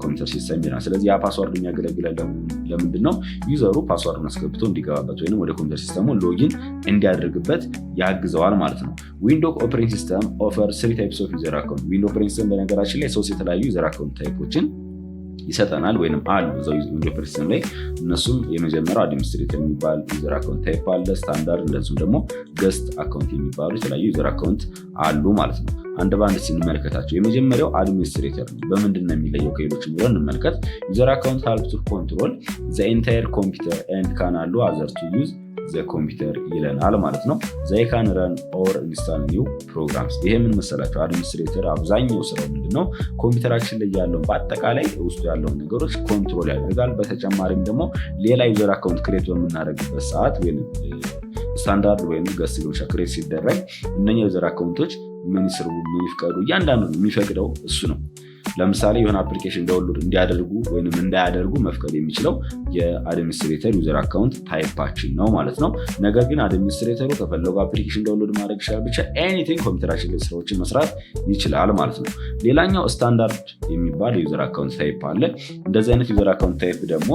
ኮምፒውተር ሲስተም ይላል። ስለዚህ ያ ፓስወርድ የሚያገለግለው ለምንድነው? ዩዘሩ ፓስወርዱን አስገብቶ እንዲገባበት ወይም ወደ ኮምፒውተር ሲስተሙ ሎጊን እንዲያደርግበት ያግዘዋል ማለት ነው። ዊንዶውስ ኦፕሬቲንግ ሲስተም ኦፈር 3 ታይፕስ ኦፍ ዩዘር አካውንት። ዊንዶውስ ኦፕሬቲንግ ሲስተም በነገራችን ላይ 3 የተለያዩ ዩዘር አካውንት ታይፖችን ይሰጠናል ወይንም አሉ እዛው ዊንዶውስ ኦፕሬቲንግ ሲስተም ላይ። እነሱም የመጀመሪያው አድሚኒስትሬተር የሚባል ዩዘር አካውንት ታይፕ አለ፣ ስታንዳርድ፣ እንደዚሁም ደግሞ ገስት አካውንት የሚባሉ የተለያዩ ዩዘር አካውንት አሉ ማለት ነው። አንድ በአንድ ስንመለከታቸው የመጀመሪያው አድሚኒስትሬተር ነው። በምንድን ነው የሚለየው ከሌሎች የሚለው እንመልከት። ዩዘር አካውንት ሄልፕስ ቱ ኮንትሮል ዘ ኢንታየር ኮምፒውተር ኤንድ ካን አሎ አዘር ቱ ዩዝ ዘ ኮምፒውተር ይለናል ማለት ነው። ዘይ ካን ረን ኦር ኢንስታል ኒው ፕሮግራምስ። ይሄ ምን መሰላቸው? አድሚኒስትሬተር አብዛኛው ስራው ምንድነው? ኮምፒውተራችን ላይ ያለውን በአጠቃላይ ውስጡ ያለውን ነገሮች ኮንትሮል ያደርጋል። በተጨማሪም ደግሞ ሌላ ዩዘር አካውንት ክሬት በምናደርግበት ሰዓት ወይም ስታንዳርድ ወይም ገስት ክሬት ሲደረግ እነኛ ዩዘር አካውንቶች ምን ይስሩ ምን ይፍቀዱ እያንዳንዱ የሚፈቅደው እሱ ነው። ለምሳሌ የሆነ አፕሊኬሽን ዳውንሎድ እንዲያደርጉ ወይንም እንዳያደርጉ መፍቀድ የሚችለው የአድሚኒስትሬተር ዩዘር አካውንት ታይፓችን ነው ማለት ነው። ነገር ግን አድሚኒስትሬተሩ ከፈለጉ አፕሊኬሽን ዳውንሎድ ማድረግ ይችላል። ብቻ ኤኒቲንግ ኮምፒውተራችን ላይ ስራዎችን መስራት ይችላል ማለት ነው። ሌላኛው ስታንዳርድ የሚባል ዩዘር አካውንት ታይፕ አለ። እንደዚህ አይነት ዩዘር አካውንት ታይፕ ደግሞ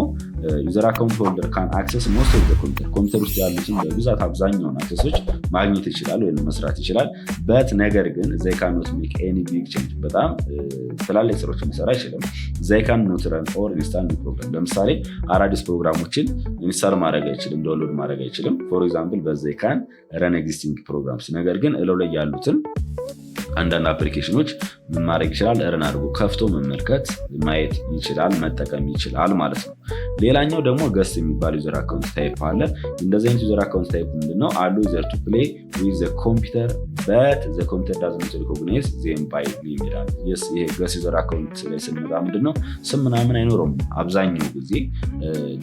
ዩዘር አካውንት ሆልደር ካን አክሰስ ሞስት ኦፍ ዘ ኮምፒውተር ውስጥ ያሉትን በብዛት አብዛኛውን አክሰሶች ማግኘት ይችላል ወይም መስራት ይችላል። በት ነገር ግን ዘይ ካን ኖት ሜክ ኤኒ ቢግ ቼንጅ፣ በጣም ትላልቅ ስራዎችን ሊሰራ አይችልም። ዘይ ካን ኖት ረን ኦር ኢንስታል ኒው ፕሮግራም። ለምሳሌ አዳዲስ ፕሮግራሞችን ኢንስታል ማድረግ አይችልም፣ ዳውንሎድ ማድረግ አይችልም። ፎር ኤግዛምፕል በዘይ ካን ረን ኤግዚስቲንግ ፕሮግራምስ። ነገር ግን እለው ላይ ያሉትን አንዳንድ አፕሊኬሽኖች ምን ማድረግ ይችላል? ረን አድርጎ ከፍቶ መመልከት ማየት ይችላል፣ መጠቀም ይችላል ማለት ነው። ሌላኛው ደግሞ ገስት የሚባል ዩዘር አካውንት ታይፕ አለ። እንደዚህ አይነት ዩዘር አካውንት ታይፕ ምንድነው? አሉ ዩዘር ቱ ፕሌይ ዊዝ ዘ ኮምፒውተር በት ዘ ኮምፒውተር ዳዝንት ሪኮግናይዝ ዜም ባይ ኔም ይላል። ይሄ ገስት ዩዘር አካውንት ላይ ስንመጣ ምንድነው ስም ምናምን አይኖረውም። አብዛኛው ጊዜ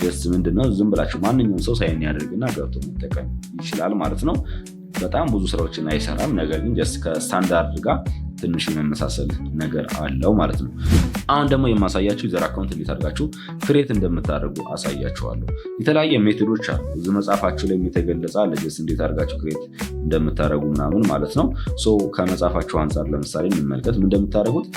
ገስት ምንድነው ዝም ብላችሁ ማንኛውም ሰው ሳይን ያደርግና ገብቶ መጠቀም ይችላል ማለት ነው። በጣም ብዙ ስራዎችን አይሰራም። ነገር ግን ጀስት ከስታንዳርድ ጋር ትንሽ የመመሳሰል ነገር አለው ማለት ነው። አሁን ደግሞ የማሳያችሁ ዩዘር አካውንት እንዴት አድርጋችሁ ክሬት እንደምታደርጉ አሳያችኋለሁ። የተለያየ ሜቶዶች አሉ። እዚህ መጽሐፋችሁ ላይ የተገለጸ አለ ጀስት እንዴት አድርጋችሁ ክሬት እንደምታደርጉ ምናምን ማለት ነው። ከመጽሐፋችሁ አንጻር ለምሳሌ እንመልከት። ምን እንደምታደርጉት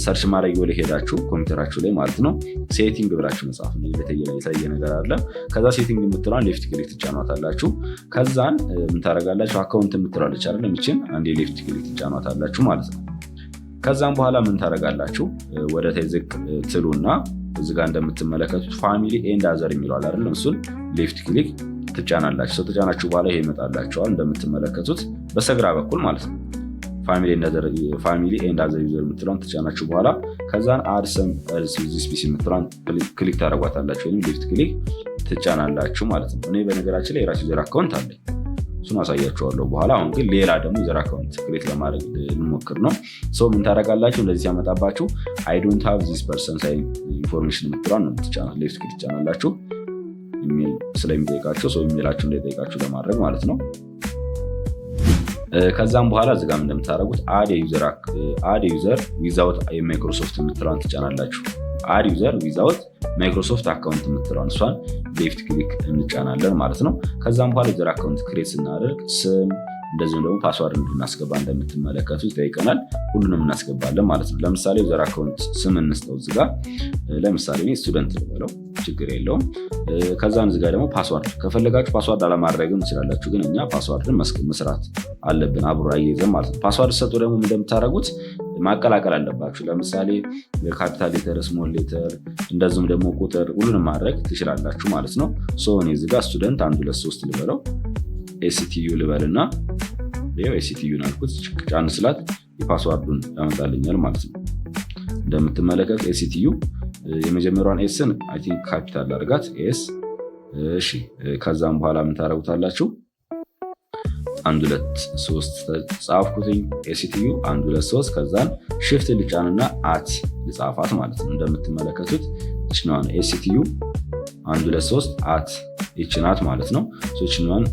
ሰርች ማድረጊያው ላይ ሄዳችሁ ኮምፒውተራችሁ ላይ ማለት ነው ሴቲንግ ብላችሁ መጽሐፍ ነው የተለየ ነገር አለ። ከዛ ሴቲንግ የምትለዋን ሌፍት ክሊክ ትጫኗታላችሁ። ከዛን ምን ታደርጋላችሁ? አካውንት የምትለዋለች አይደል? የሚችን አንዴ ሌፍት ክሊክ ትጫኗታላችሁ ማለት ነው። ከዛም በኋላ ምን ታደርጋላችሁ? ወደ ታች ዝቅ ትሉና እዚህ ጋር እንደምትመለከቱት ፋሚሊ ኤንድ አዘር የሚለዋል አይደል? እሱን ሌፍት ክሊክ ትጫናላችሁ። ተጫናችሁ በኋላ ይሄ ይመጣላችኋል እንደምትመለከቱት በስተግራ በኩል ማለት ነው። ፋሚሊ ኤንድ አዘር ዩዘር የምትለውን ትጫናችሁ በኋላ ከዛን አድ ሰም ኤልስ ዊዝ ዚስ ፒሲ የምትለውን ክሊክ ታደርጓታላችሁ ወይም ሌፍት ክሊክ ትጫናላችሁ ማለት ነው። እኔ በነገራችን ላይ የራሴ ዩዘር አካውንት አለኝ፣ እሱን አሳያችኋለሁ በኋላ። አሁን ግን ሌላ ደግሞ ዩዘር አካውንት ክሬት ለማድረግ ልንሞክር ነው። ምን ታደርጋላችሁ? እንደዚህ ሲያመጣባችሁ አይ ዶንት ሃቭ ዚስ ፐርሰን ኢንፎርሜሽን የምትለውን ነው የምትጫናት። ሌፍት ክሊክ ትጫናላችሁ ኢሜል ስለሚጠይቃችሁ ኢሜላችሁ እንዳይጠይቃችሁ ለማድረግ ማለት ነው። ከዛም በኋላ እዚህ ጋር እንደምታደርጉት አድ ዩዘር ዊዛውት ማይክሮሶፍት የምትለውን ትጫናላችሁ። አድ ዩዘር ዊዛውት ማይክሮሶፍት አካውንት የምትለውን እሷን ሌፍት ክሊክ እንጫናለን ማለት ነው። ከዛም በኋላ ዩዘር አካውንት ክሬት ስናደርግ ስም እንደዚሁም ደግሞ ፓስዋርድ እንድናስገባ እንደምትመለከቱ ይጠይቀናል። ሁሉንም እናስገባለን ማለት ነው። ለምሳሌ ዩዘር አካውንት ስም እንስጠው እዚህ ጋር ለምሳሌ እኔ ስቱደንት ልበለው፣ ችግር የለውም። ከዛም እዚህ ጋር ደግሞ ፓስዋርድ ከፈለጋችሁ ፓስዋርድ አለማድረግም ትችላላችሁ፣ ግን እኛ ፓስዋርድን መስራት አለብን አብሮ አያይዘን ማለት ነው። ፓስዋርድ ሰጡ ደግሞ እንደምታደርጉት ማቀላቀል አለባችሁ። ለምሳሌ ካፒታል ሌተር፣ ስሞል ሌተር እንደዚሁም ደግሞ ቁጥር ሁሉንም ማድረግ ትችላላችሁ ማለት ነው። እኔ እዚህ ጋር ስቱደንት 1 2 3 ልበለው፣ ኤስቲዩ ልበልና ኤስቲዩ ናልኩት ጫን ስላት የፓስዋርዱን ያመጣልኛል ማለት ነው። እንደምትመለከት ኤስቲዩ የመጀመሪያዋን ኤስን አይ ቲንክ ካፒታል አድርጋት ኤስ። እሺ ከዛም በኋላ ምን ታደርጉታላችሁ? 1 2 3 ጻፍኩትኝ ኤስቲዩ 1 2 3 ከዛን ሽፍት ልጫንና አት ልጻፋት ማለት ነው። እንደምትመለከቱት እችኛዋን ኤስቲዩ 1 2 3 አት ይችናት ማለት ነው። እችኛዋን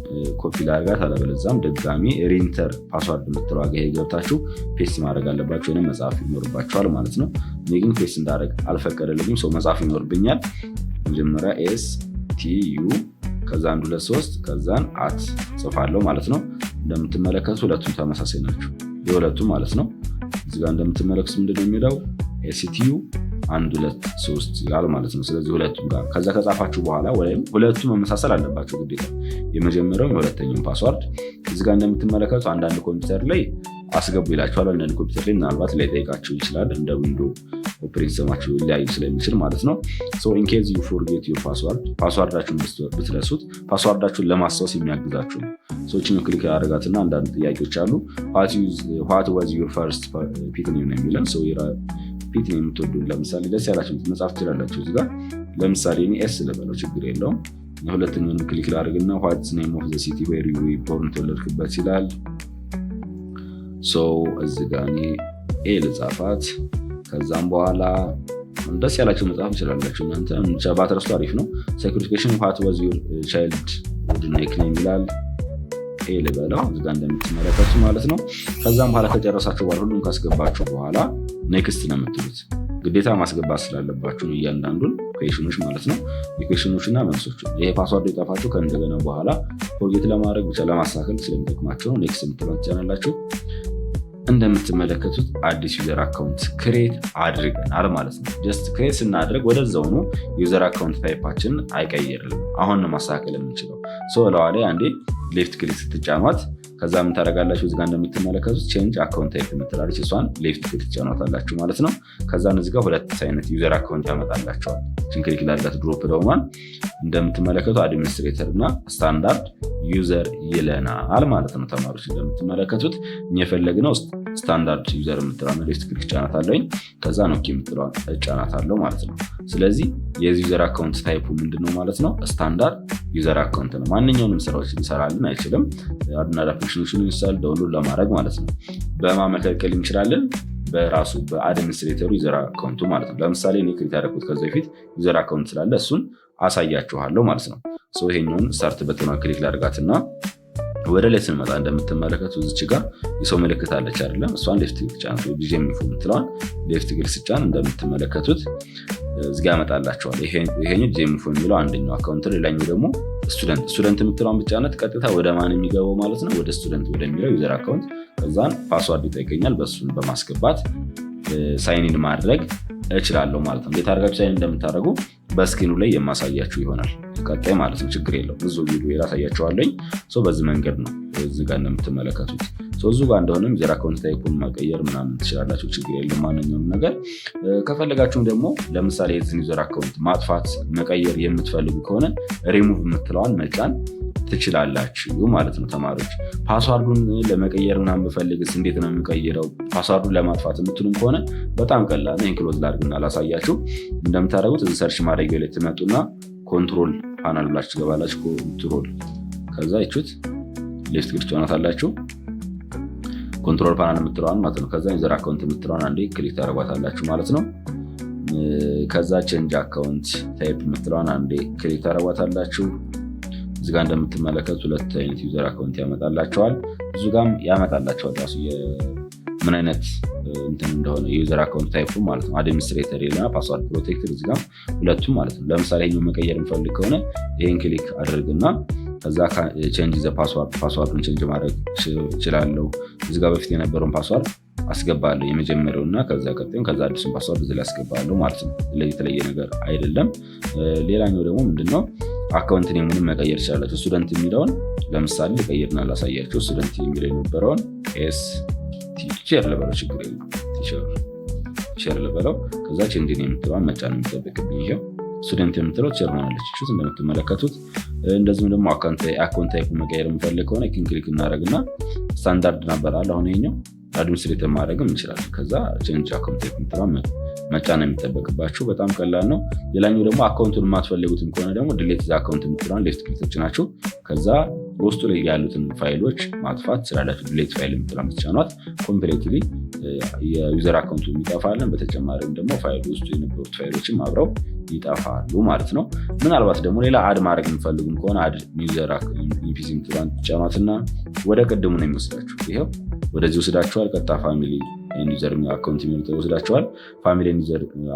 ኮፒ ላድርጋት፣ አለበለዚያም ድጋሚ ሪንተር ፓስዋርድ የምትለው ጋር ገብታችሁ ፔስት ማድረግ አለባችሁ ወይም መጻፍ ይኖርባችኋል ማለት ነው። እኔ ግን ፔስት እንዳደረግ አልፈቀደልኝም፣ መጻፍ ይኖርብኛል። መጀመሪያ ኤስ ቲ ዩ ከዛ 1 2 3 ከዛን አት ጽፋለሁ ማለት ነው። እንደምትመለከቱት ሁለቱም ተመሳሳይ ናቸው የሁለቱም ማለት ነው። እዚህ ጋር እንደምትመለከቱት ምንድነው የሚለው ኤስቲዩ 1 2 3 ይላል ማለት ነው። ስለዚህ ሁለቱም ጋር ከዛ ከጻፋችሁ በኋላ ወይም ሁለቱም መመሳሰል አለባቸው ግዴታ የመጀመሪያው የሁለተኛው ፓስዋርድ እዚህ ጋር እንደምትመለከቱ አንዳንድ ኮምፒውተር ላይ አስገቡ ይላችኋል። አንዳንድ ኮምፒውተር ላይ ምናልባት ላይጠይቃችሁ ይችላል እንደ ዊንዶ ኦፕሬቲንግ ሲስተማችሁ ሊለያይ ስለሚችል ማለት ነው። ሶ ኢን ኬዝ ዩ ፎርጌት ዩር ፓስዋርዳችሁን ብትረሱት ፓስዋርዳችሁን ለማስታወስ የሚያግዛችሁ ነው። ሰዎችን ክሊክ ያደርጋትና አንዳንድ ጥያቄዎች አሉ። ዋት ዋዝ ዩር ፈርስት ፒት ኔም ነው የሚለን ሰው ፒት ኔም የምትወዱ ለምሳሌ ደስ ያላችሁ መጻፍ ትችላላችሁ። እዚህ ጋር ለምሳሌ እኔ ኤስ ልበለው ችግር የለውም። የሁለተኛውን ክሊክ ላድርግና ዋትስ ኔም ኦፍ ዘ ሲቲ ዌር ዩ ወር ቦርን ተወለድክበት ይላል። ሶ እዚህ ጋር እኔ ኤ ልጻፋት። ከዛም በኋላ ደስ ያላችሁ መጻፍ ትችላላችሁ እናንተ ባትረሱ አሪፍ ነው። ሴኩሪፊኬሽን ዋት ዋዝ ዩር ቻይልድ ኔክኔም ይላል። ኤ ልበለው እዚህ ጋር እንደምትመለከቱ ማለት ነው። ከዛም በኋላ ከጨረሳችሁ በኋላ ሁሉም ካስገባችሁ በኋላ ኔክስት ነው የምትሉት። ግዴታ ማስገባት ስላለባችሁ እያንዳንዱን ኩዌሽኖች ማለት ነው ኢኩዌሽኖች እና መልሶች። ይሄ ፓስዋርድ የጠፋችሁ ከእንደገና በኋላ ፎርጌት ለማድረግ ብቻ ለማስተካከል ስለሚጠቅማቸው ነው። ኔክስት የምትሏት ቻናላችሁ እንደምትመለከቱት አዲስ ዩዘር አካውንት ክሬት አድርገናል ማለት ነው። ጀስት ክሬት ስናደርግ ወደዛው ነው ዩዘር አካውንት ታይፓችንን አይቀይርልም። አሁን ነው ማስተካከል የምንችለው። ለዋላይ አንዴ ሌፍት ክሊክ ስትጫኗት ከዛ ምን ታደርጋላችሁ እዚህ ጋር እንደምትመለከቱት ቼንጅ አካውንት ታይፕ የምትላለች እሷን ሌፍት ክሊክ ትጫኗታላችሁ ማለት ነው። ከዛ እዚህ ጋር ሁለት አይነት ዩዘር አካውንት ያመጣላቸዋል። ችን ክሊክ ላድርጋት ድሮፕ ዳውኗን እንደምትመለከቱ አድሚኒስትሬተር እና ስታንዳርድ ዩዘር ይለናል ማለት ነው። ተማሪዎች እንደምትመለከቱት የፈለግነው ስታንዳርድ ዩዘር የምትለዋን ሌፍት ክሊክ ጫናታለሁኝ። ከዛ ኖኪ የምትለዋን ጫናታለሁ ማለት ነው። ስለዚህ የዚህ ዩዘር አካውንት ታይፑ ምንድነው ማለት ነው? ስታንዳርድ ዩዘር አካውንት ነው። ማንኛውንም ስራዎች ሊሰራልን አይችልም። አድናድ አፕሊኬሽኖችን ኢንስታል ዳውንሎድ ለማድረግ ማለት ነው። በማመልከል እንችላለን በራሱ በአድሚኒስትሬተሩ ዩዘር አካውንቱ ማለት ነው። ለምሳሌ እኔ ክሬት ያደረኩት ከዚህ በፊት ዩዘር አካውንት ስላለ እሱን አሳያችኋለሁ ማለት ነው። ይሄኛውን ስታርት በተና ክሊክ ላድርጋትና ወደ ላይ ስንመጣ እንደምትመለከቱ እዚች ጋር የሰው ምልክት አለች አይደለም? እሷን ሌፍት ክሊክ ጫኑ። ቢጂኤም ኢንፎ የምትለዋን ሌፍት ክሊክ ስጫን እንደምትመለከቱት እዚህ ጋር ያመጣላቸዋል። ይሄኛው ጂኤም ኢንፎ የሚለው አንደኛው አካውንት፣ ሌላኛው ደግሞ ስቱደንት የምትለዋን ብቻነት ቀጥታ ወደ ማን የሚገባው ማለት ነው? ወደ ስቱደንት ወደሚለው ዩዘር አካውንት። ከዛን ፓስዋርድ ይጠይቀኛል። በሱን በማስገባት ሳይኒን ማድረግ እችላለሁ ማለት ነው። እንዴት አድርጋችሁ ሳይን እንደምታደርጉ በስክሪኑ ላይ የማሳያችሁ ይሆናል ቀጣይ ማለት ነው። ችግር የለው ብዙ ቪዲዮ ያሳያችኋለኝ። በዚህ መንገድ ነው እዚህ ጋር እንደምትመለከቱት እዚሁ ጋር እንደሆነም ዩዘር አካውንት ታይፑን መቀየር ምናምን ትችላላችሁ። ችግር የለም ማንኛውም ነገር። ከፈለጋችሁም ደግሞ ለምሳሌ የዚህን ዩዘር አካውንት ማጥፋት መቀየር የምትፈልጉ ከሆነ ሪሙቭ የምትለዋን መጫን ትችላላችሁ ማለት ነው። ተማሪዎች ፓስዋርዱን ለመቀየር ምናምን ብፈልግስ እንዴት ነው የምቀይረው? ፓስዋርዱን ለማጥፋት የምትሉም ከሆነ በጣም ቀላል ነው። ክሎዝ ላድርግና ላሳያችሁ። እንደምታደርጉት እዚህ ሰርች ማድረጊያ ላይ ትመጡና ኮንትሮል ፓናል ብላችሁ ትገባላችሁ። ኮንትሮል ከዛ ይቹት ሌፍት ክሊክ ትጫናታላችሁ። ኮንትሮል ፓናል የምትለዋን ማለት ነው። ከዛ ዩዘር አካውንት የምትለዋን አንዴ ክሊክ ታደርጓታላችሁ ማለት ነው። ከዛ ቼንጅ አካውንት ታይፕ የምትለዋን አንዴ ክሊክ ታደርጓታላችሁ። እዚህ ጋር እንደምትመለከቱ ሁለት አይነት ዩዘር አካውንት ያመጣላቸዋል። ብዙ ጋም ያመጣላቸዋል ራሱ ምን አይነት እንትን እንደሆነ የዩዘር አካውንት ታይፑ ማለት ነው። አድሚኒስትሬተር እና ፓስዋርድ ፕሮቴክተር እዚህ ጋር ሁለቱም ማለት ነው። ለምሳሌ ይሄን መቀየር የምፈልግ ከሆነ ይሄን ክሊክ አድርግና ከዛ ቼንጅ ዘ ፓስዋርዱን ቼንጅ ማድረግ እችላለሁ። እዚህ ጋር በፊት የነበረውን ፓስዋርድ አስገባለሁ የመጀመሪያውና ከዛ ቀጣዩን ከዛ አዲሱን ፓስዋርድ እዚህ ላይ አስገባለሁ ማለት ነው። የተለየ ነገር አይደለም። ሌላኛው ደግሞ ምንድነው አካውንት ኔሙን መቀየር ይችላል። ስቱደንት የሚለውን ለምሳሌ ልቀይርና ላሳያችሁ። ስቱደንት የሚለው የነበረውን ኤስ ቲቸር ልበለው ችግር የለም ቲቸር ልበለው። ከዛ ቼንጅ ኔም የምትለዋን መጫን የሚጠበቅብኝ ይሄው ስቱደንት የምትለው ቲቸር ሆናለች። እሺ እንደምትመለከቱት እንደዚሁም ደግሞ አካውንት ታይፕ መቀየር የምፈልግ ከሆነ ክሊክ እናደርግና ስታንዳርድ ነበር አለ አሁን ይሄኛው አድሚኒስትሬተር ማድረግም እንችላለን። ከዛ ቼንጅ አካውንት ታይፕ የምትለዋን መጫን የሚጠበቅባችሁ በጣም ቀላል ነው። ሌላኛው ደግሞ አካውንቱን የማትፈልጉትም ከሆነ ደግሞ ዲሌት ዘ አካውንት የምትለዋን ሌፍት ክሊክ ትጭናችሁ ከዛ ውስጡ ላይ ያሉትን ፋይሎች ማጥፋት ትችላላችሁ። ዲሌት ፋይል የምትለዋን ትጫኗት ኮምፕሊትሊ የዩዘር አካውንቱ ይጠፋልን። በተጨማሪም ደግሞ ፋይሉ ውስጡ የነበሩት ፋይሎችም አብረው ይጠፋሉ ማለት ነው። ምናልባት ደግሞ ሌላ አድ ማድረግ የምፈልጉም ከሆነ አድ ዩዘር ኢንፒሲ የምትለዋን ትጫኗትና ወደ ቅድሙ ነው የሚወስዳችሁ። ይሄው ወደዚህ ወስዳችኋል። ቀጥታ ፋሚሊ ዩዘር አካውንት የሚሉት ወስዳችኋል። ፋሚሊ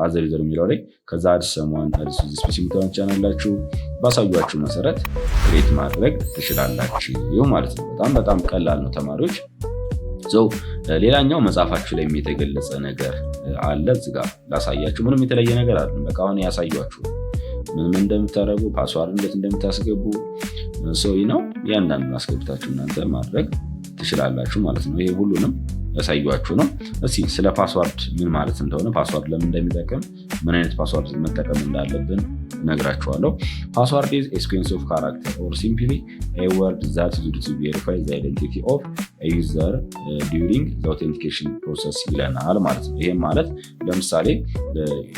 አዘር ዩዘር የሚለው ላይ ከዛ አዲስ ሰሞን አዲስ ስፔስ የምትለዋን ትጫናላችሁ። ባሳዩአችሁ መሰረት ክሬት ማድረግ ትችላላችሁ ማለት ነው። በጣም ቀላል ነው ተማሪዎች። ሌላኛው መጽሐፋችሁ ላይ የተገለጸ ነገር አለ። እዚህ ጋር ላሳያችሁ። ምንም የተለየ ነገር አለ። በቃ አሁን ያሳያችሁ ምንም እንደምታደርጉ ፓስዋርድ እንዴት እንደምታስገቡ ነው ያንዳንዱን አስገብታችሁ እናንተ ማድረግ ትችላላችሁ ማለት ነው። ይሄ ሁሉንም ያሳያችሁ ነው። እስኪ ስለ ፓስዋርድ ምን ማለት እንደሆነ ፓስዋርድ ለምን እንደሚጠቅም ምን አይነት ፓስዋርድ መጠቀም እንዳለብን ነግራችኋለሁ። ፓስዋርድ is a sequence of characters or simply a word that is used to verify the identity of a user during the authentication process ይለናል ማለት ነው። ይሄም ማለት ለምሳሌ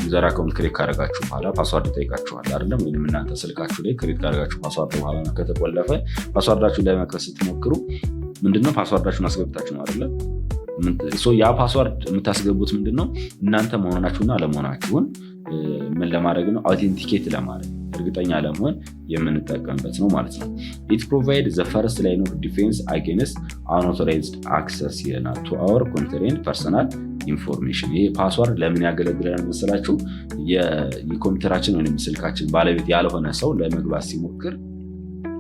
ዩዘር አካውንት ክሬት ካደረጋችሁ በኋላ ፓስዋርድ ይጠይቃችኋል አይደለም? ወይም እናንተ ስልካችሁ ላይ ክሬት ካደረጋችሁ ፓስዋርድ በኋላ ከተቆለፈ ፓስዋርዳችሁን ለመክፈት ስትሞክሩ ምንድነው ፓስዋርዳችሁን አስገብታችሁ ነው አይደለ? ያ ፓስዋርድ የምታስገቡት ምንድነው እናንተ መሆናችሁና አለመሆናችሁን ምን ለማድረግ ነው? አውቴንቲኬት ለማድረግ እርግጠኛ ለመሆን የምንጠቀምበት ነው ማለት ነው። it provides the first line of defense against unauthorized access ይለናል to our computer and personal information። ይሄ ፓስዋርድ ለምን ያገለግላል መሰላችሁ? የኮምፒውተራችን ወይም ስልካችን ባለቤት ያልሆነ ሰው ለመግባት ሲሞክር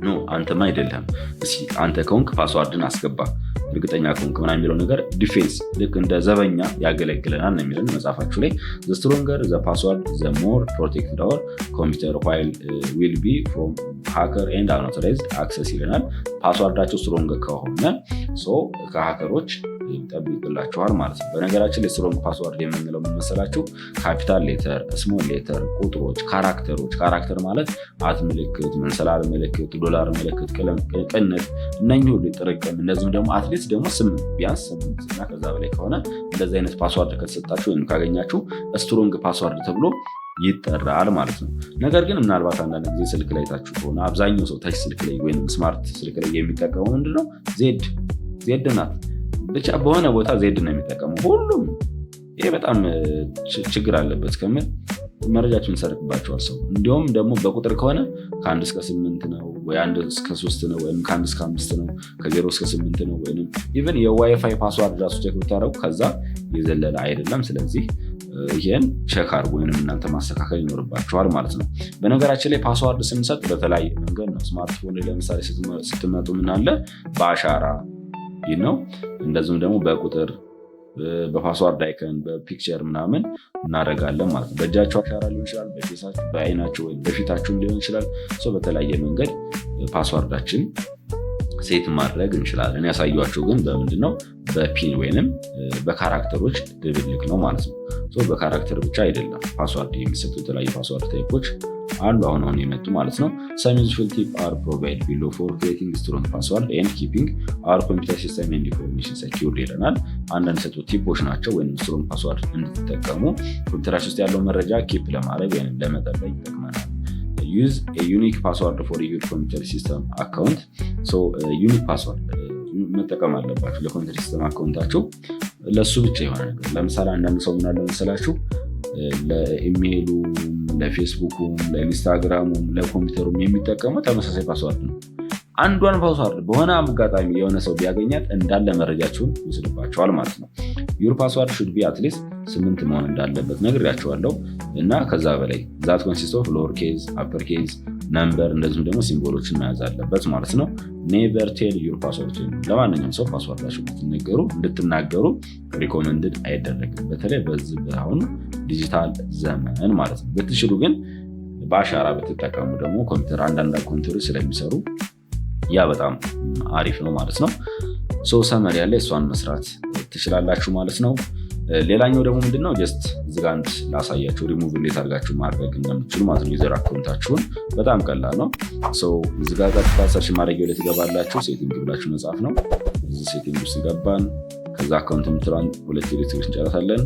ነው አንተማ አይደለም እስኪ አንተ ከሆንክ ፓስዋርድን አስገባ እርግጠኛ ከሆንክ ምናምን የሚለው ነገር ዲፌንስ ልክ እንደ ዘበኛ ያገለግለናል ነው የሚለን መጽሐፋችሁ ላይ። the stronger the password the more protected our computer while will be from hacker and unauthorized access ይለናል። ፓስዋርዳቸው ስትሮንግ ከሆነ ከሀከሮች ይጠብቅላችኋል ማለት ነው። በነገራችን ላይ ስትሮንግ ፓስዋርድ የምንለው ምን መሰላችሁ? ካፒታል ሌተር፣ ስሞል ሌተር፣ ቁጥሮች፣ ካራክተር ማለት አት ምልክት፣ መንሰላል ምልክት፣ ዶላር ምልክት፣ ቅንፍ እነኚህ ሁሉ ጥርቅም እነዚህም ደግሞ አትሊስት ደግሞ ቢያንስ 8 እና ከዛ በላይ ከሆነ እንደዚህ አይነት ፓስዋርድ ከተሰጣችሁ ወይም ካገኛችሁ ስትሮንግ ፓስዋርድ ተብሎ ይጠራል ማለት ነው። ነገር ግን ምናልባት አንዳንድ ጊዜ ስልክ ላይ ታችሁ ከሆነ አብዛኛው ሰው ታች ስልክ ላይ ወይም ስማርት ስልክ ላይ የሚጠቀመው ምንድነው? ዜድ ናት። ብቻ በሆነ ቦታ ዜድ ነው የሚጠቀመው ሁሉም። ይሄ በጣም ችግር አለበት ከምን መረጃችን ይሰርቅባቸዋል ሰው። እንዲሁም ደግሞ በቁጥር ከሆነ ከ1 እስከ 8 ነው ወይ 1 እስከ 3 ነው ወይም ከ1 እስከ 5 ነው ከ0 እስከ 8 ነው ወይም ኢቭን የዋይፋይ ፓስዋርድ ራሱ ቼክ ብታደርጉ ከዛ የዘለለ አይደለም። ስለዚህ ይሄን ቼክ አድርጉ ወይም እናንተ ማስተካከል ይኖርባችኋል ማለት ነው። በነገራችን ላይ ፓስዋርድ ስንሰጥ በተለያየ መንገድ ነው። ስማርትፎን ላይ ለምሳሌ ስትመጡ ምን አለ በአሻራ ነው። እንደዚሁም ደግሞ በቁጥር በፓስዋርድ አይከን በፒክቸር ምናምን እናደርጋለን ማለት ነው። በእጃችሁ አሻራ ሊሆን ይችላል፣ በፌሳችሁ በአይናችሁ ወይም በፊታችሁም ሊሆን ይችላል። በተለያየ መንገድ ፓስዋርዳችን ሴት ማድረግ እንችላለን። ያሳያችሁ ግን በምንድነው? በፒን ወይንም በካራክተሮች ድብልቅ ነው ማለት ነው። በካራክተር ብቻ አይደለም ፓስዋርድ የሚሰጡ የተለያዩ ፓስዋርድ ታይፖች አሉ አሁን የመጡ ማለት ነው። some useful tips are provided below for creating strong password and keeping our computer system and information secure ይለናል። አንዳንድ ሰጡ ቲፖች ናቸው ወይም ስትሮንግ ፓስዋርድ እንድትጠቀሙ ኮምፒውተራችሁ ውስጥ ያለው መረጃ ኪፕ ለማድረግ ወይም ለመጠበቅ ይጠቅመናል። use a unique password for your computer system account unique password መጠቀም አለባችሁ ለኮምፒውተር ሲስተም አካውንታችሁ ለሱ ብቻ የሆነ ነገር። ለምሳሌ አንዳንድ ሰው ምን አለ መሰላችሁ ለኢሜይሉ፣ ለፌስቡኩም፣ ለኢንስታግራሙም፣ ለኮምፒውተሩም የሚጠቀመው ተመሳሳይ ፓስዋርድ ነው። አንዷን ፓስዋርድ በሆነ አጋጣሚ የሆነ ሰው ቢያገኛት እንዳለ መረጃችሁን ይወስድባቸዋል ማለት ነው። your password should be at least 8 መሆን እንዳለበት ነግሬያችኋለሁ እና ከዛ በላይ that consists of lower case, upper case, number እንደዚሁም ደግሞ ሲምቦሎችን መያዝ አለበት ማለት ነው። never tell your password ለማንኛውም ሰው ፓስዋርዳችሁ እንድትናገሩ ሪኮመንድድ አይደረግም። በተለይ በዚህ አሁን ዲጂታል ዘመን ማለት ነው። ብትችሉ ግን በአሻራ ብትጠቀሙ ደግሞ ኮምፒውተር አንዳንድ ኮምፒውተሮች ስለሚሰሩ ያ በጣም አሪፍ ነው ማለት ነው። ሰመሪ ያለ እሷን መስራት ትችላላችሁ ማለት ነው። ሌላኛው ደግሞ ምንድነው ጀስት እዚጋ አንድ ላሳያችሁ ሪሙቭ እንዴት አድርጋችሁ ማድረግ እንደምትችሉ ማለት ነው። ዩዘር አካውንታችሁን በጣም ቀላል ነው። እዚጋ ቀጥታ ሰርች ማድረጊያው ላይ ትገባላችሁ። ሴቲንግ ብላችሁ መጻፍ ነው። እዚህ ሴቲንግ ውስጥ ገባን። ከዛ አካውንት የምትለዋን 2 ክሊክ እንጫናለን።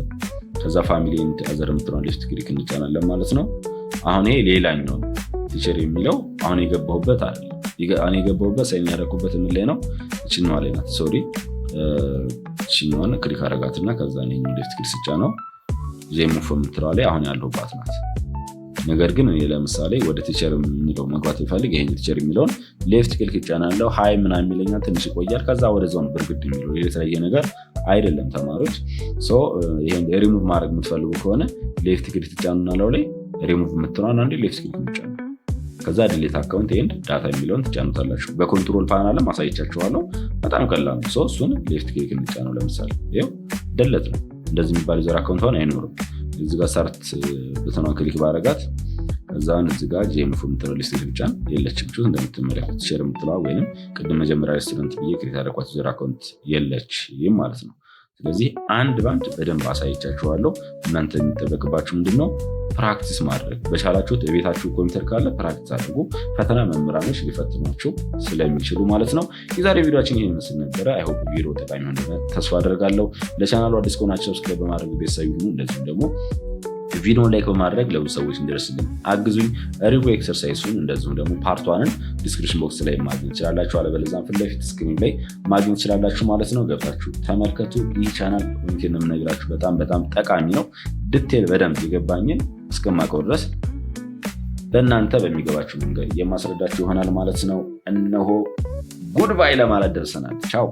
ከዛ ፋሚሊ ኤንድ አዘር የምትለዋን ሌፍት ክሊክ እንጫናለን ማለት ነው። አሁን ይሄ ሌላኛው ነው። ቲቸር የሚለው አሁን የገባሁበት አይደለም። አሁን የገባሁበት ሳይን ያደረኩበት ምን ላይ ነው? እቺኛዋ ላይ ናት። ሶሪ እቺኛዋን ክሊክ አደረጋትና ከዛ ነው ሌፍት ክሊክ ስጫነው ጄሙፍ የምትለዋ ላይ አሁን ያለሁባት ናት። ነገር ግን እኔ ለምሳሌ ወደ ቲቸር የሚለው መግባት ይፈልግ ይሄን ቲቸር የሚለውን ሌፍት ክሊክ ጫናለሁ። ሃይ ምናምን የሚለኛል ትንሽ ይቆያል። ከዛ ወደዛው ነው ብርግድ የሚለው የተለየ ነገር አይደለም ተማሪዎች። ይሄን ሪሙቭ ማድረግ የምትፈልጉ ከሆነ ሌፍት ክሊክ ጫኑና ላይ ሪሙቭ የምትለዋን አንዴ ሌፍት ክሊክ ጫኑ። ከዛ ዲሊት አካውንት ኤንድ ዳታ የሚለውን ትጫኑታላችሁ። በኮንትሮል ፓናልም አሳይቻችኋለሁ። በጣም ቀላል ነው። እሱን ሌፍት ክሊክ እንጫነው። ለምሳሌ ይሄው ደለት ነው እንደዚህ የሚባል ዩዘር አካውንት ሆን አይኖርም። እዚህ ጋር ስታርት በተኗን ክሊክ ባረጋት ከዛን እዚህ ጋር ጂኤምፎ የምትለው ሊስት ብቻን የለችም። እንደምትመለከቱት ሼር የምትለዋ ወይም ቅድም መጀመሪያ ሬስቶራንት ብዬ ክሬት ያደረኳት ዩዘር አካውንት የለችም ማለት ነው። ስለዚህ አንድ ባንድ በደንብ አሳይቻችኋለሁ። እናንተ የሚጠበቅባችሁ ምንድነው? ፕራክቲስ ማድረግ። በቻላችሁት የቤታችሁ ኮምፒውተር ካለ ፕራክቲስ አድርጉ። ፈተና መምህራኖች ሊፈትኗችሁ ስለሚችሉ ማለት ነው። የዛሬ ቪዲዮችን ይህን ይመስል ነበረ። አይሆፕ ቪዲዮ ጠቃሚ ሆነ ተስፋ አደርጋለሁ። ለቻናሉ አዲስ ከሆናችሁ ሰብስክራይብ በማድረግ ቤተሰብ ይሁኑ። እንደዚሁም ደግሞ ቪዲዮን ላይክ በማድረግ ለብዙ ሰዎች እንዲደርስልን አግዙኝ። ሪቪው ኤክሰርሳይሱን እንደዚሁም ደግሞ ፓርቷንን ዲስክሪፕሽን ቦክስ ላይ ማግኘት ትችላላችሁ። አለበለዚያም ፊት ለፊት ስክሪን ላይ ማግኘት ትችላላችሁ ማለት ነው። ገብታችሁ ተመልከቱ። ይህ ቻናል ኮሚኒኬት ነው የምነግራችሁ በጣም ጠቃሚ ነው። ዲቴል በደንብ የገባኝን እስከማውቀው ድረስ ለእናንተ በሚገባችሁ መንገድ የማስረዳችሁ ይሆናል ማለት ነው። እነሆ ጉድባይ ለማለት ደርሰናል። ቻው